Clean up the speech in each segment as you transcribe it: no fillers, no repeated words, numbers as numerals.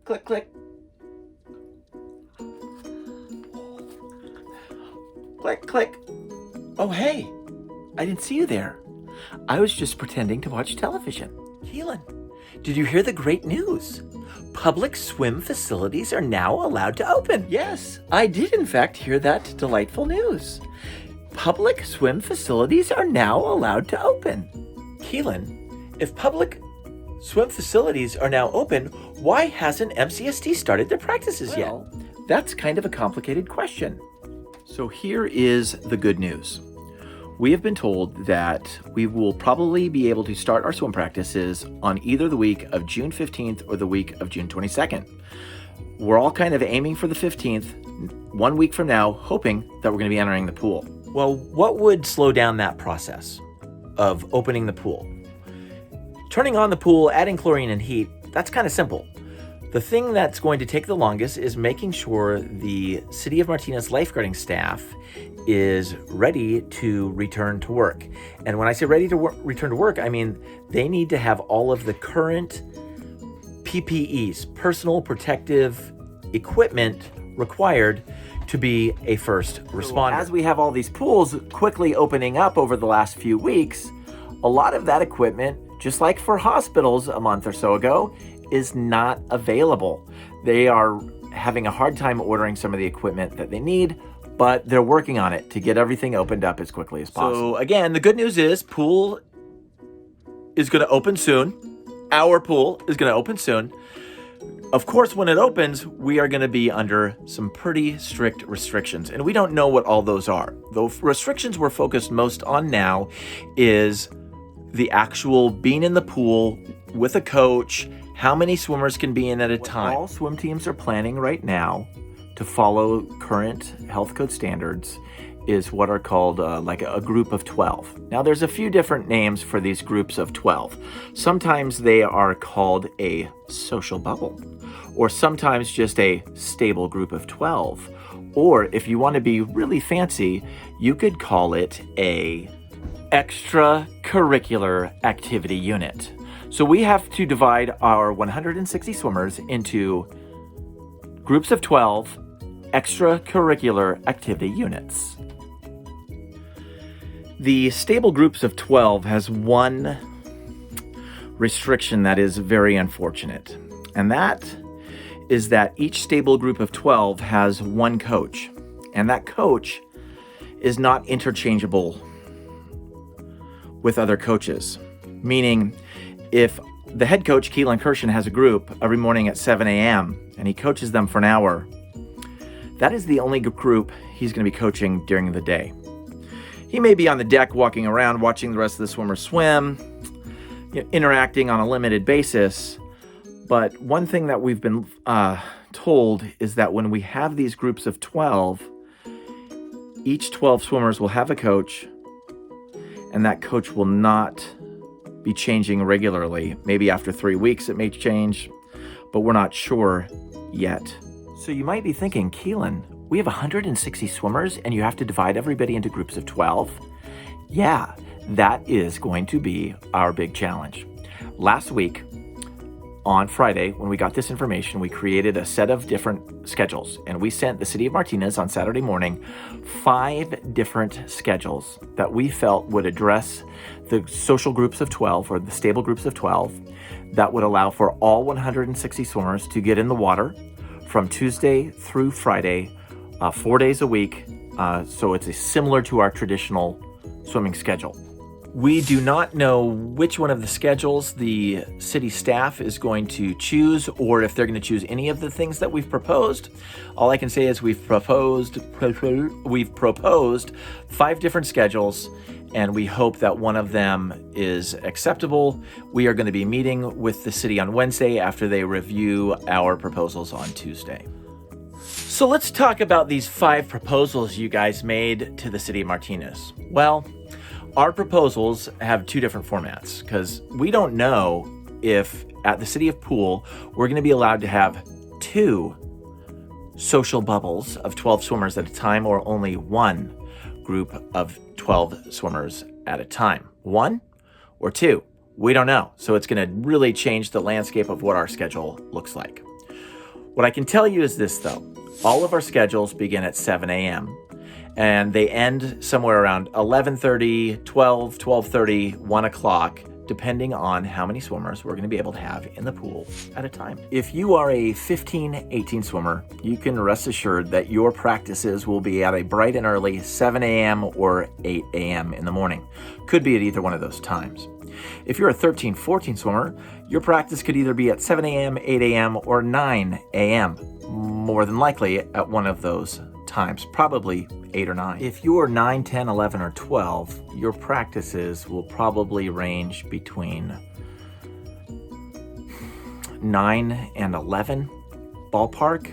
Click, click. Click, click. Oh, hey. I didn't see you there. I was just pretending to watch television. Keelan, did you hear the great news? Public swim facilities are now allowed to open. Yes, I did in fact hear that delightful news. Public swim facilities are now allowed to open. Keelan, if public swim facilities are now open, why hasn't MCST started their practices yet? That's kind of a complicated question. So here is the good news. We have been told that we will probably be able to start our swim practices on either the week of June 15th or the week of June 22nd. We're all kind of aiming for the 15th, 1 week from now, hoping that we're going to be entering the pool. Well, what would slow down that process of opening the pool? Turning on the pool, adding chlorine and heat, that's kind of simple. The thing that's going to take the longest is making sure the City of Martinez lifeguarding staff is ready to return to work. And when I say ready to return to work, I mean they need to have all of the current PPEs, personal protective equipment required to be a first responder. As we have all these pools quickly opening up over the last few weeks, a lot of that equipment, just like for hospitals a month or so ago, is not available. They are having a hard time ordering some of the equipment that they need, but they're working on it to get everything opened up as quickly as possible. So again, the good news is pool is going to open soon. Our pool is going to open soon. Of course, when it opens, we are going to be under some pretty strict restrictions, and we don't know what all those are. The restrictions we're focused most on now is the actual being in the pool with a coach, how many swimmers can be in at a time. All swim teams are planning right now to follow current health code standards is what are called like a group of 12. Now there's a few different names for these groups of 12. Sometimes they are called a social bubble, or sometimes just a stable group of 12. Or if you want to be really fancy, you could call it a extracurricular activity unit. So we have to divide our 160 swimmers into groups of 12 extracurricular activity units. The stable groups of 12 has one restriction that is very unfortunate, and that is that each stable group of 12 has one coach, and that coach is not interchangeable with other coaches. Meaning, if the head coach, Keelan Kirshen, has a group every morning at 7 a.m. and he coaches them for an hour, that is the only group he's going to be coaching during the day. He may be on the deck walking around, watching the rest of the swimmers swim, interacting on a limited basis. But one thing that we've been told is that when we have these groups of 12, each 12 swimmers will have a coach, and that coach will not be changing regularly. Maybe after 3 weeks it may change, but we're not sure yet. So you might be thinking, Keelan, we have 160 swimmers and you have to divide everybody into groups of 12? Yeah, that is going to be our big challenge. Last week, on Friday, when we got this information, we created a set of different schedules, and we sent the City of Martinez on Saturday morning 5 different schedules that we felt would address the social groups of 12, or the stable groups of 12, that would allow for all 160 swimmers to get in the water from Tuesday through Friday, 4 days a week. So it's similar to our traditional swimming schedule. We do not know which one of the schedules the city staff is going to choose, or if they're going to choose any of the things that we've proposed. All I can say is we've proposed 5 different schedules, and we hope that one of them is acceptable. We are going to be meeting with the city on Wednesday after they review our proposals on Tuesday. So let's talk about these 5 proposals you guys made to the City of Martinez. Well, our proposals have 2 different formats, because we don't know if at the City of Pool we're going to be allowed to have 2 social bubbles of 12 swimmers at a time, or only 1 group of 12 swimmers at a time. 1 or 2, we don't know. So it's going to really change the landscape of what our schedule looks like. What I can tell you is this, though. All of our schedules begin at 7 a.m. and they end somewhere around 11:30, 12, 12:30, 1 o'clock, depending on how many swimmers we're going to be able to have in the pool at a time. If you are a 15, 18 swimmer, you can rest assured that your practices will be at a bright and early 7 a.m. or 8 a.m. in the morning. Could be at either one of those times. If you're a 13, 14 swimmer, your practice could either be at 7 a.m., 8 a.m., or 9 a.m. More than likely at one of those times, probably 8 or 9. If you're 9, 10, 11, or 12, your practices will probably range between 9 and 11 ballpark.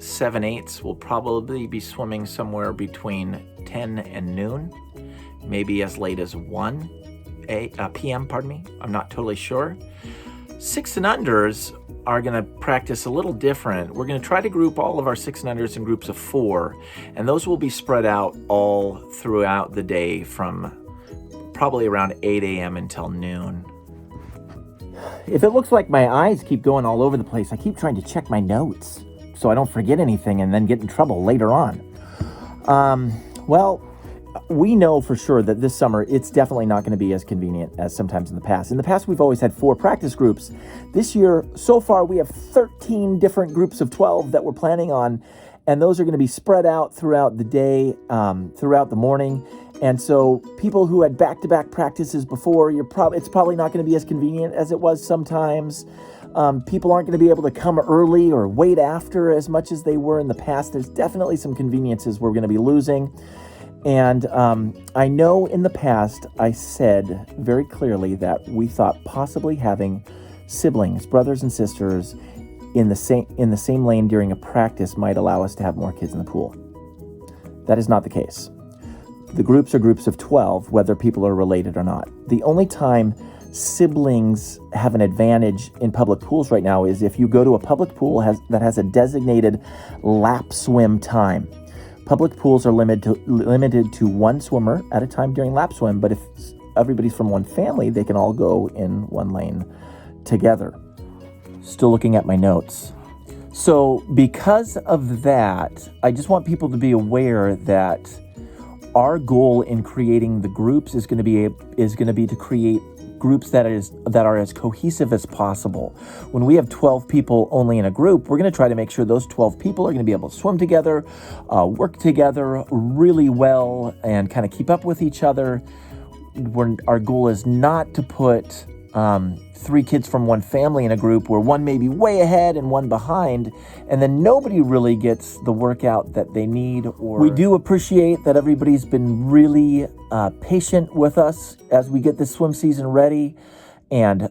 7/8 will probably be swimming somewhere between 10 and noon, maybe as late as 1 p.m. I'm not totally sure. 6 and unders are going to practice a little different. We're going to try to group all of our 6 and unders in groups of 4, and those will be spread out all throughout the day from probably around 8 a.m. until noon. If it looks like my eyes keep going all over the place, I keep trying to check my notes so I don't forget anything and then get in trouble later on. Well, we know for sure that this summer it's definitely not going to be as convenient as sometimes in the past. In the past, we've always had 4 practice groups. This year, so far, we have 13 different groups of 12 that we're planning on, and those are going to be spread out throughout the day, throughout the morning. And so people who had back-to-back practices before, it's probably not going to be as convenient as it was sometimes. People aren't going to be able to come early or wait after as much as they were in the past. There's definitely some conveniences we're going to be losing. And I know in the past I said very clearly that we thought possibly having siblings, brothers and sisters, in the same lane during a practice might allow us to have more kids in the pool. That is not the case. The groups are groups of 12, whether people are related or not. The only time siblings have an advantage in public pools right now is if you go to a public pool that has a designated lap swim time. Public pools are limited to one swimmer at a time during lap swim, but if everybody's from one family, they can all go in one lane together. Still looking at my notes. So because of that, I just want people to be aware that our goal in creating the groups is going to be to create groups that are as cohesive as possible. When we have 12 people only in a group, we're going to try to make sure those 12 people are going to be able to swim together, work together really well, and kind of keep up with each other. Our goal is not to put 3 kids from one family in a group where one may be way ahead and one behind, and then nobody really gets the workout that they need. We do appreciate that everybody's been really patient with us as we get this swim season ready and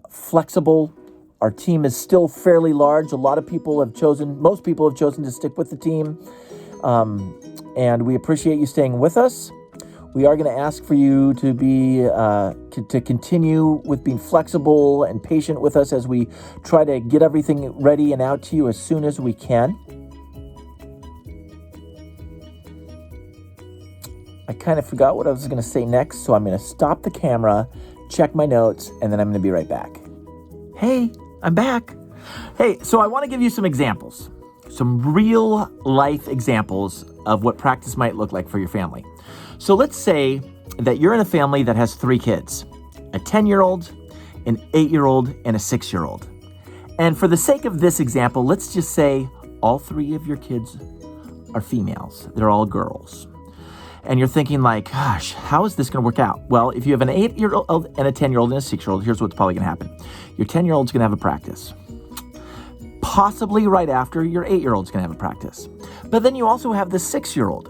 flexible. Our team is still fairly large. Most people have chosen to stick with the team, and we appreciate you staying with us. We are going to ask for you to to continue with being flexible and patient with us as we try to get everything ready and out to you as soon as we can. I kind of forgot what I was going to say next, so I'm going to stop the camera, check my notes, and then I'm going to be right back. Hey, I'm back. Hey, so I want to give you some examples, some real life examples of what practice might look like for your family. So let's say that you're in a family that has 3 kids, a 10-year-old, an 8-year-old, and a 6-year-old. And for the sake of this example, let's just say all 3 of your kids are females. They're all girls. And you're thinking like, gosh, how is this going to work out? Well, if you have an 8-year-old and a 10-year-old and a 6-year-old, here's what's probably going to happen. Your 10-year-old's going to have a practice. Possibly right after your 8-year-old's going to have a practice. But then you also have the 6-year-old.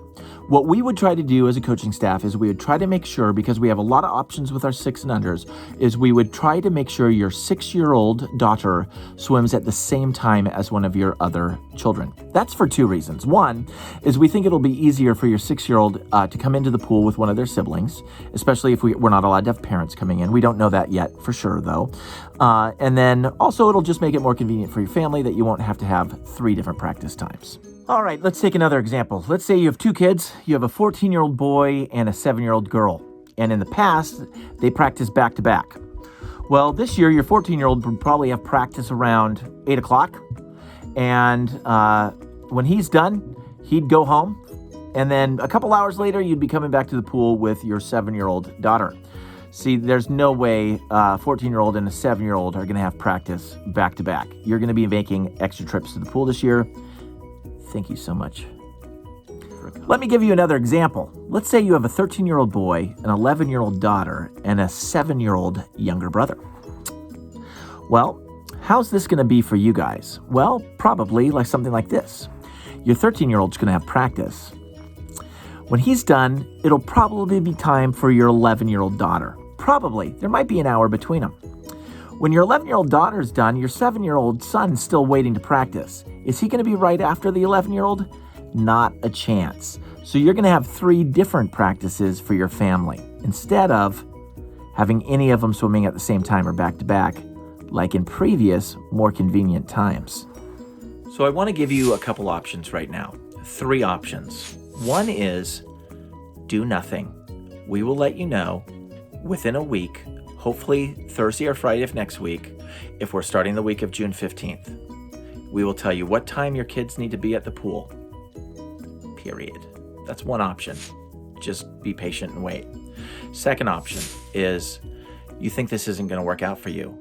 What we would try to do as a coaching staff is we would try to make sure, because we have a lot of options with our 6 and unders, is we would try to make sure your 6-year-old daughter swims at the same time as one of your other children. That's for 2 reasons. One is we think it'll be easier for your 6-year-old to come into the pool with one of their siblings, especially if we're not allowed to have parents coming in. We don't know that yet for sure, though. And then also it'll just make it more convenient for your family that you won't have to have 3 different practice times. All right, let's take another example. Let's say you have 2 kids. You have a 14-year-old boy and a 7-year-old girl. And in the past, they practice back to back. Well, this year, your 14-year-old would probably have practice around 8 o'clock. And when he's done, he'd go home. And then a couple hours later, you'd be coming back to the pool with your 7-year-old daughter. See, there's no way a 14-year-old and a 7-year-old are going to have practice back to back. You're going to be making extra trips to the pool this year. Thank you so much. Let me give you another example. Let's say you have a 13-year-old boy, an 11-year-old daughter, and a 7-year-old younger brother. Well, how's this going to be for you guys? Well, probably like something like this. Your 13-year-old's going to have practice. When he's done, it'll probably be time for your 11-year-old daughter. Probably. There might be an hour between them. When your 11-year-old daughter's done, your 7-year-old son's still waiting to practice. Is he going to be right after the 11-year-old? Not a chance. So you're going to have 3 different practices for your family instead of having any of them swimming at the same time or back to back, like in previous, more convenient times. So I want to give you a couple options right now. 3 options. One is do nothing. We will let you know within a week, hopefully Thursday or Friday of next week, if we're starting the week of June 15th. We will tell you what time your kids need to be at the pool. Period. That's one option. Just be patient and wait. Second option is you think this isn't going to work out for you.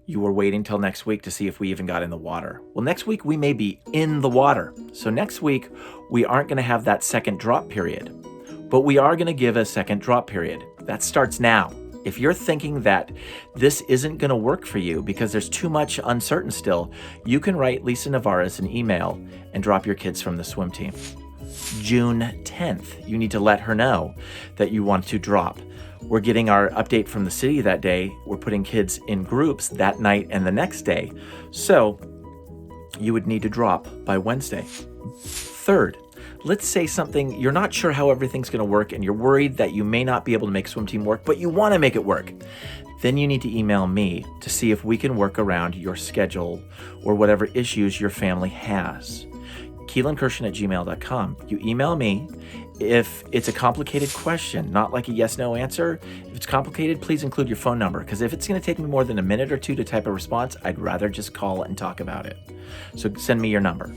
You were waiting till next week to see if we even got in the water. Well, next week we may be in the water. So next week we aren't going to have that second drop period, but we are going to give a second drop period. That starts now. If you're thinking that this isn't going to work for you because there's too much uncertain still, you can write Lisa Navarez an email and drop your kids from the swim team. June 10th, you need to let her know that you want to drop. We're getting our update from the city that day. We're putting kids in groups that night and the next day. So you would need to drop by Wednesday. Third, let's say something, you're not sure how everything's going to work and you're worried that you may not be able to make swim team work, but you want to make it work. Then you need to email me to see if we can work around your schedule or whatever issues your family has. KeelanKirshen@gmail.com. You email me. If it's a complicated question, not like a yes/no answer, if it's complicated, please include your phone number, because if it's going to take me more than a minute or 2 to type a response, I'd rather just call and talk about it. So send me your number.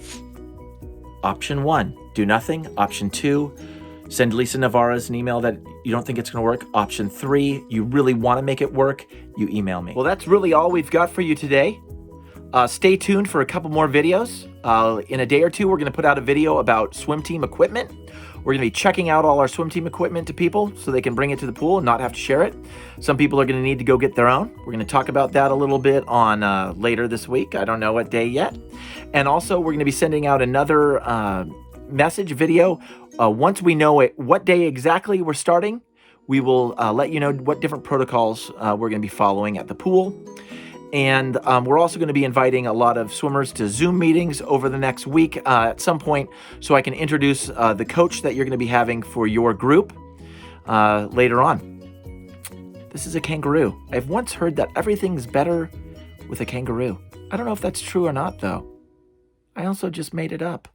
Option 1, do nothing. Option 2, send Lisa Navarez an email that you don't think it's going to work. Option 3, you really want to make it work, you email me. Well, that's really all we've got for you today. Stay tuned for a couple more videos. In a day or 2, we're going to put out a video about swim team equipment. We're going to be checking out all our swim team equipment to people so they can bring it to the pool and not have to share it. Some people are going to need to go get their own. We're going to talk about that a little bit on later this week. I don't know what day yet. And also, we're going to be sending out another message video. Once we know what day exactly we're starting, we will let you know what different protocols we're going to be following at the pool. And we're also going to be inviting a lot of swimmers to Zoom meetings over the next week at some point, so I can introduce the coach that you're going to be having for your group later on. This is a kangaroo. I've once heard that everything's better with a kangaroo. I don't know if that's true or not, though. I also just made it up.